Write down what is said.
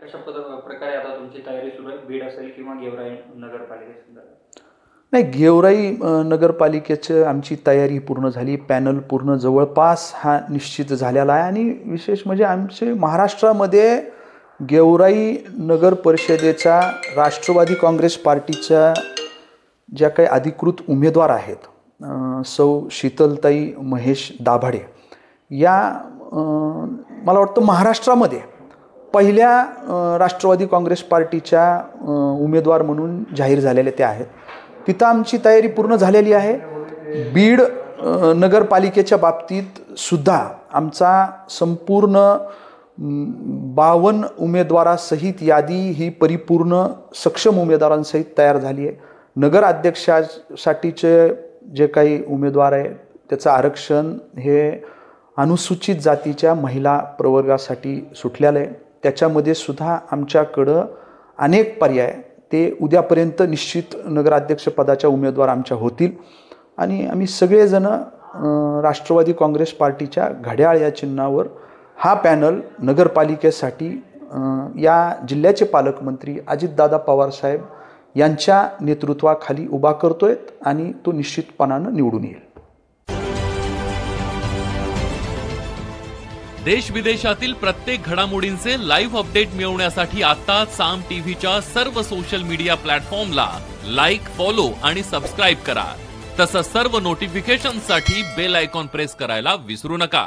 कशा प्रकारे आता तुमची तयारी सुरू आहे, बीड असेल किंवा गेवराई नगरपालिकेसंदर्भात? नाही, गेवराई नगरपालिकेचं आमची तयारी पूर्ण झाली. पॅनल पूर्ण जवळपास हा निश्चित झालेला आहे आणि विशेष म्हणजे आमचे महाराष्ट्रामध्ये गेवराई नगर परिषदेचा राष्ट्रवादी काँग्रेस पार्टीच्या ज्या काही अधिकृत उमेदवार आहेत, सौ शीतलताई महेश दाभाडे, या मला वाटतं महाराष्ट्रामध्ये पहिल्या राष्ट्रवादी काँग्रेस पार्टीच्या उमेदवार म्हणून जाहीर झालेले ते आहेत. तिथं आमची तयारी पूर्ण झालेली आहे. बीड नगरपालिकेच्या बाबतीत सुद्धा आमचा संपूर्ण 52 उमेदवारासहित यादी ही परिपूर्ण सक्षम उमेदवारांसहित तयार झाली आहे. नगर अध्यक्षासाठीचे जे काही उमेदवार आहे त्याचं आरक्षण हे अनुसूचित जातीच्या महिला प्रवर्गासाठी सुटलेलं आहे. त्याच्यामध्ये सुद्धा आमच्याकडं अनेक पर्याय, ते उद्यापर्यंत निश्चित नगराध्यक्षपदाच्या उमेदवार आमच्या होतील आणि आम्ही सगळेजण राष्ट्रवादी काँग्रेस पार्टीच्या घड्याळ या चिन्हावर हा पॅनल नगरपालिकेसाठी या जिल्ह्याचे पालकमंत्री अजितदादा पवार साहेब यांच्या नेतृत्वाखाली उभा करतोय आणि तो निश्चितपणानं निवडून येईल. देश विदेशातील प्रत्येक घडामोडींचे लाईव्ह अपडेट मिळवण्यासाठी आता साम टीव्हीच्या सर्व सोशल मीडिया प्लॅटफॉर्मला लाईक, फॉलो आणि सबस्क्राईब करा. तसंच सर्व नोटिफिकेशनसाठी बेल आयकॉन प्रेस करायला विसरू नका.